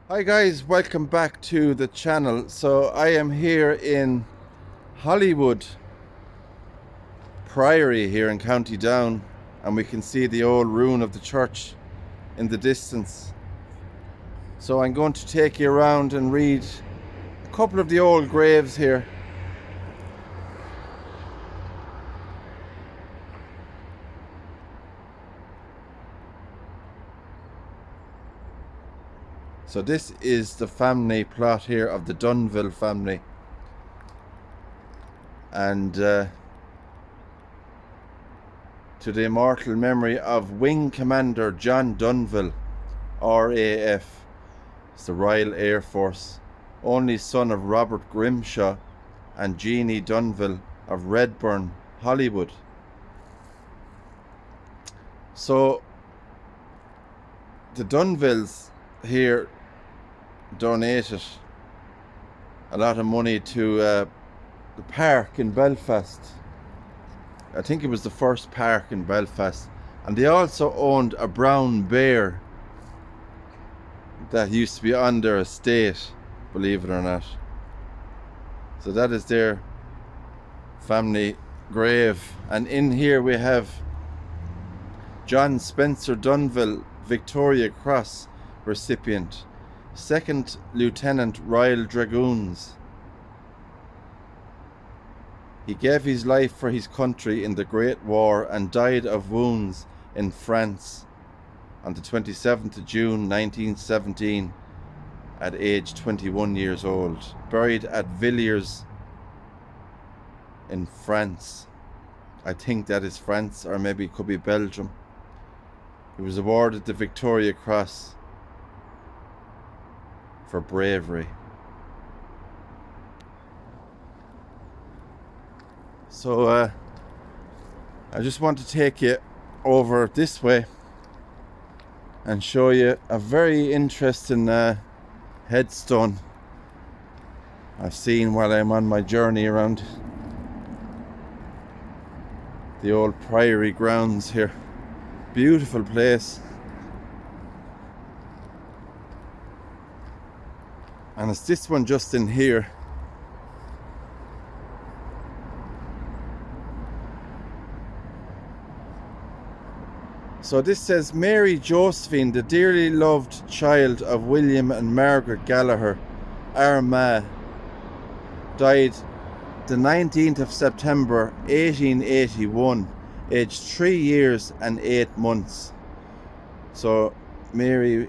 Hi guys, welcome back to the channel. So I am here in Holywood Priory here in County Down, and we can see the old ruin of the church in the distance. So I'm going to take you around and read a couple of the old graves here. So this is the family plot here of the Dunville family, and to the immortal memory of Wing Commander John Dunville, RAF, it's the Royal Air Force, only son of Robert Grimshaw and Jeannie Dunville of Redburn, Holywood. So the Dunvilles here donated a lot of money to the park in Belfast. I think it was the first park in Belfast, and they also owned a brown bear that used to be on their estate, believe it or not. So that is their family grave, and in here we have John Spencer Dunville Victoria Cross recipient, 2nd Lieutenant Royal Dragoons. He gave his life for his country in the Great War and died of wounds in France on the 27th of June 1917 at age 21 years old, buried at Villiers in France. I think that is France, or maybe it could be Belgium. He was awarded the Victoria Cross for bravery. So I just want to take you over this way and show you a very interesting headstone I've seen while I'm on my journey around the old priory grounds here. Beautiful place. And it's this one just in here. So this says, Mary Josephine, the dearly loved child of William and Margaret Gallagher, Armagh, died the 19th of September 1881, aged 3 years and 8 months. So Mary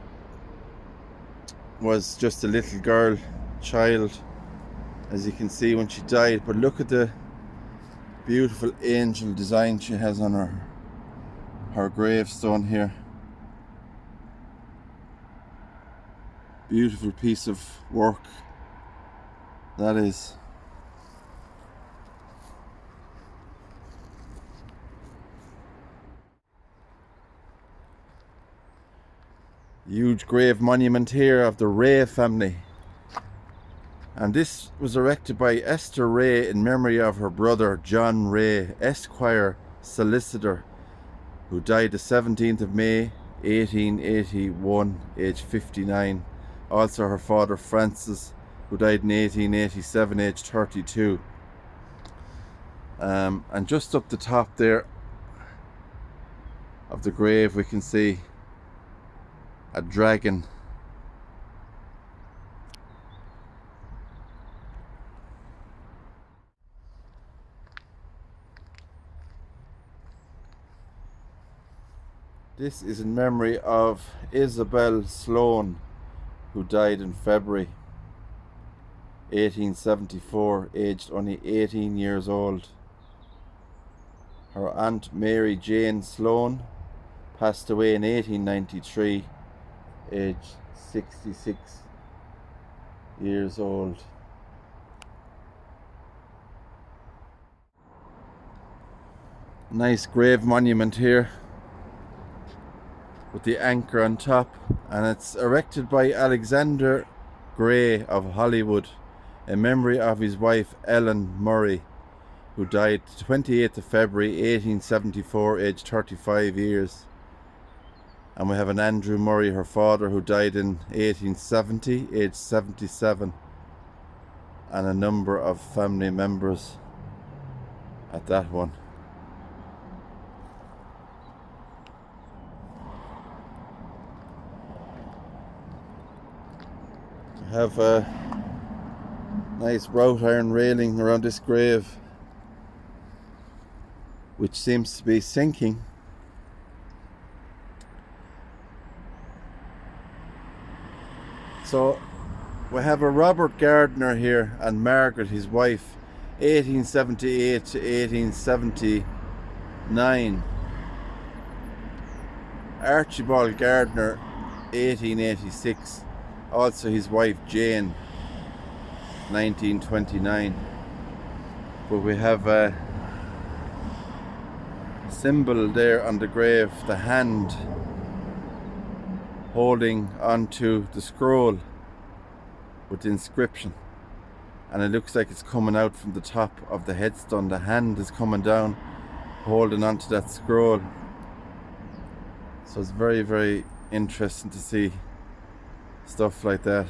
was just a little girl, child, as you can see when she died. But look at the beautiful angel design she has on her gravestone here. Beautiful piece of work that is. Huge grave monument here of the Ray family, and this was erected by Esther Ray in memory of her brother John Ray, Esquire, solicitor, who died the 17th of May 1881, age 59. Also her father Francis, who died in 1887, age 32. And just up the top there of the grave we can see a dragon. This is in memory of Isabel Sloan, who died in February 1874, aged only 18 years old. Her aunt Mary Jane Sloan passed away in 1893, aged 66 years old. Nice grave monument here with the anchor on top, and it's erected by Alexander Gray of Holywood in memory of his wife Ellen Murray, who died 28th of February 1874, aged 35 years. And we have an Andrew Murray, her father, who died in 1870, aged 77. And a number of family members at that one. We have a nice wrought iron railing around this grave, which seems to be sinking. So we have a Robert Gardner here and Margaret, his wife, 1878 to 1879. Archibald Gardner, 1886. Also his wife Jane, 1929. But we have a symbol there on the grave, the hand holding onto the scroll with the inscription, and it looks like it's coming out from the top of the headstone. The hand is coming down holding onto that scroll. So it's very, very interesting to see stuff like that.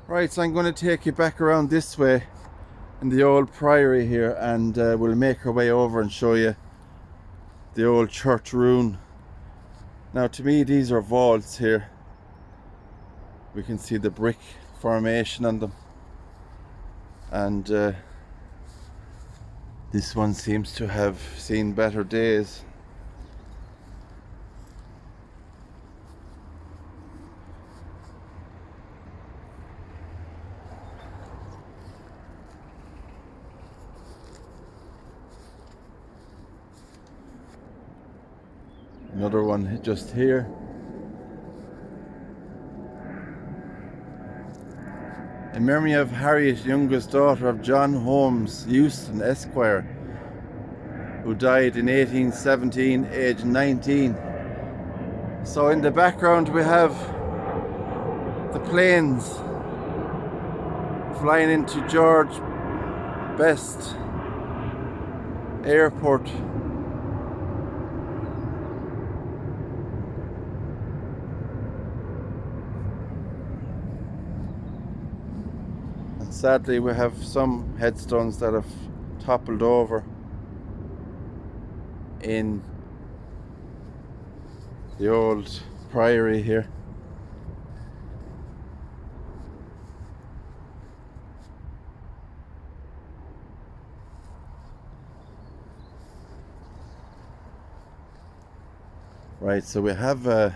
Right, so I'm going to take you back around this way in the old priory here, and we'll make our way over and show you the old church ruin. Now, to me, these are vaults here. We can see the brick formation on them, and this one seems to have seen better days. Another one just here. In memory of Harriet, youngest daughter of John Holmes Euston, Esquire, who died in 1817, aged 19. So in the background we have the planes flying into George Best Airport. Sadly, we have some headstones that have toppled over in the old priory here. Right, so we have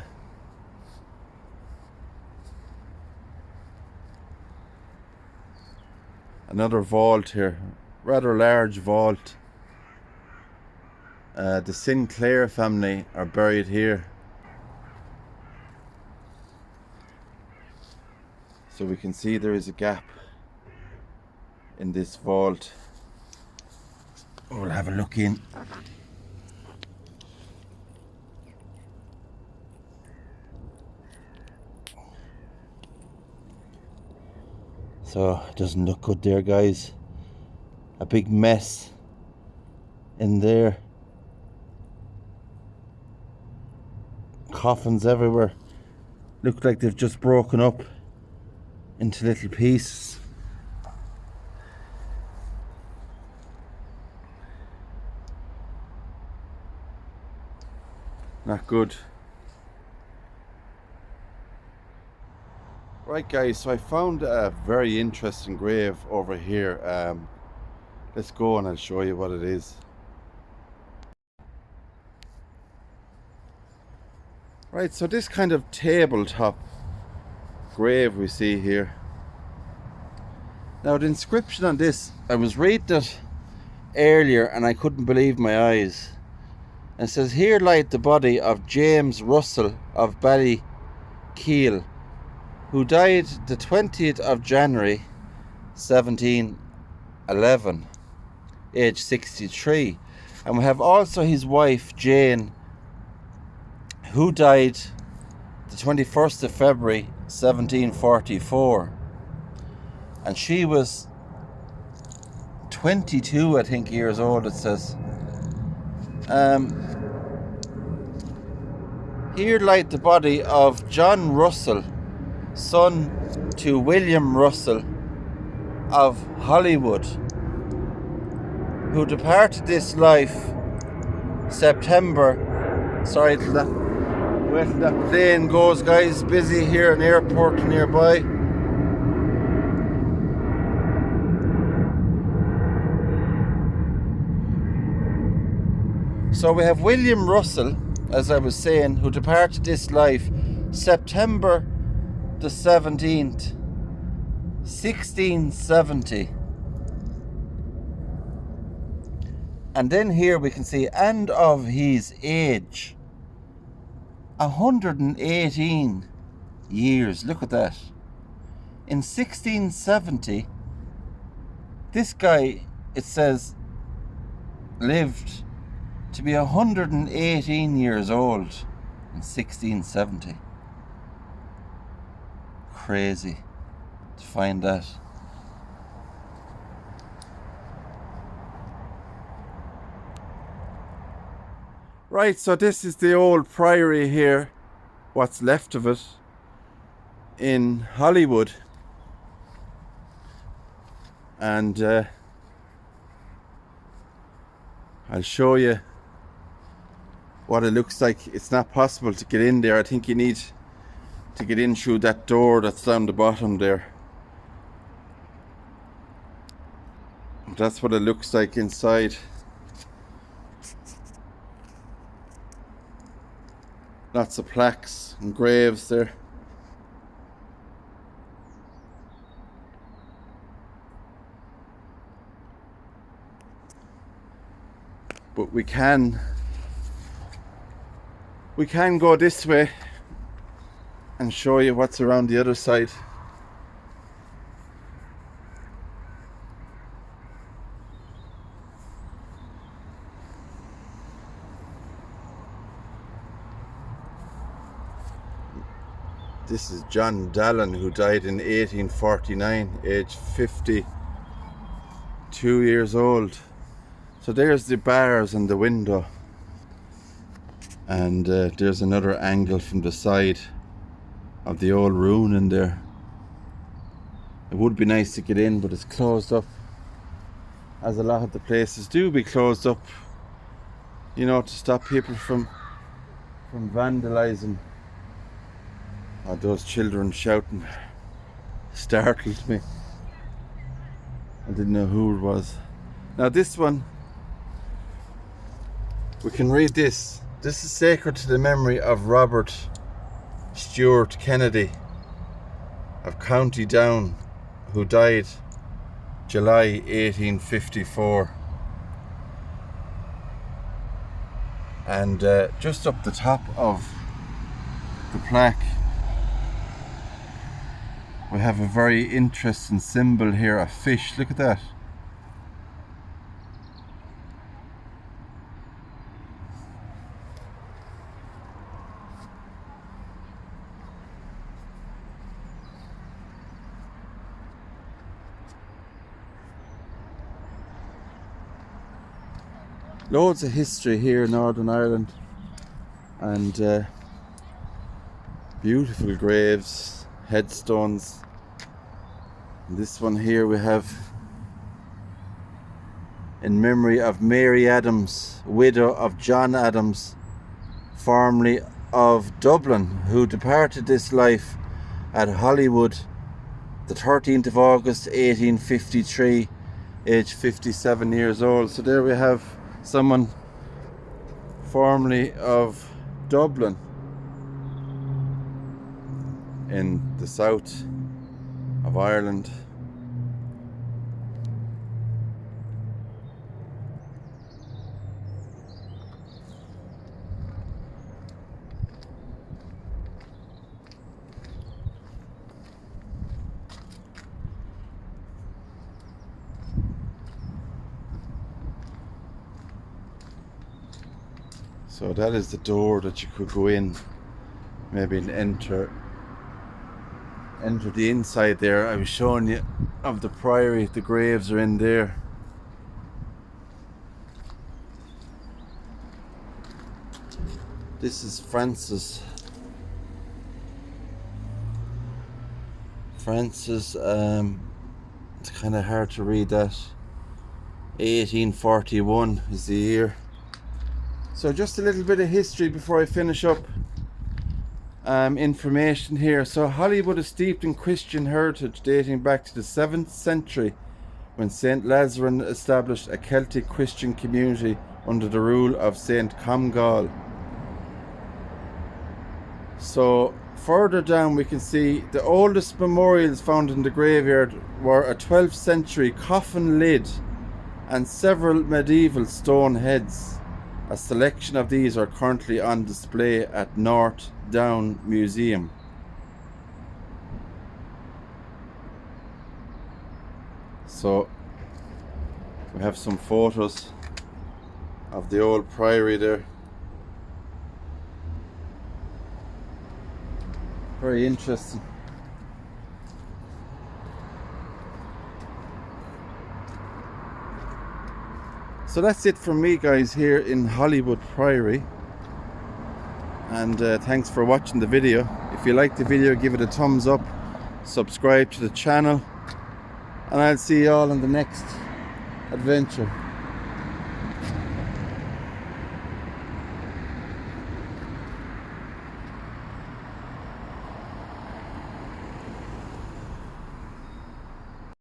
another vault here, rather large vault. The Sinclair family are buried here. So we can see there is a gap in this vault. We'll have a look in. So it doesn't look good there, guys. A big mess in there. Coffins everywhere. Look like they've just broken up into little pieces. Not good. Right, guys, so I found a very interesting grave over here. Let's go and I'll show you what it is. Right, so this kind of tabletop grave we see here. Now the inscription on this, I was reading it earlier and I couldn't believe my eyes. And it says, "Here lied the body of James Russell of Ballykeel, who died the 20th of January 1711, age 63. And we have also his wife Jane, who died the 21st of February 1744. And she was 22, I think, years old, it says. Here lies the body of John Russell, son to William Russell of Holywood, who departed this life September. Sorry till that, wait till that plane goes, guys. Busy here, an airport nearby. So we have William Russell, as I was saying, who departed this life September the 17th, 1670. And then here we can see, and of his age, 118 years. Look at that. In 1670, this guy, it says, lived to be 118 years old in 1670. Crazy to find that. Right, so this is the old priory here, what's left of it, in Holywood. And I'll show you what it looks like. It's not possible to get in there. I think you need to get in through that door that's down the bottom there. That's what it looks like inside. Lots of plaques and graves there. But we can go this way and show you what's around the other side. This is John Dallin, who died in 1849, aged 52 years old. So there's the bars and the window. And there's another angle from the side of the old ruin in there. It would be nice to get in, but it's closed up, as a lot of the places do be closed up, you know, to stop people from vandalizing. Oh, those children shouting startled me. I didn't know who it was. Now this one, we can read this. This is sacred to the memory of Robert Stuart Kennedy of County Down, who died July 1854. And just up the top of the plaque, we have a very interesting symbol here, a fish. Look at that. Loads of history here in Northern Ireland, and beautiful graves, headstones. And this one here we have in memory of Mary Adams, widow of John Adams, formerly of Dublin, who departed this life at Holywood the 13th of August 1853, aged 57 years old. So there we have someone formerly of Dublin in the south of Ireland. So that is the door that you could go in, maybe, and enter the inside there. I was showing you of the priory, the graves are in there. This is Francis. Francis, it's kind of hard to read that. 1841 is the year. So just a little bit of history before I finish up. Information here. So Holywood is steeped in Christian heritage dating back to the 7th century, when St. Laiseran established a Celtic Christian community under the rule of St. Comgall. So further down we can see the oldest memorials found in the graveyard were a 12th century coffin lid and several medieval stone heads. A selection of these are currently on display at North Down Museum. So we have some photos of the old priory there. Very interesting. So that's it from me, guys, here in Holywood Priory. And thanks for watching the video. If you like the video, give it a thumbs up, subscribe to the channel, and I'll see you all in the next adventure.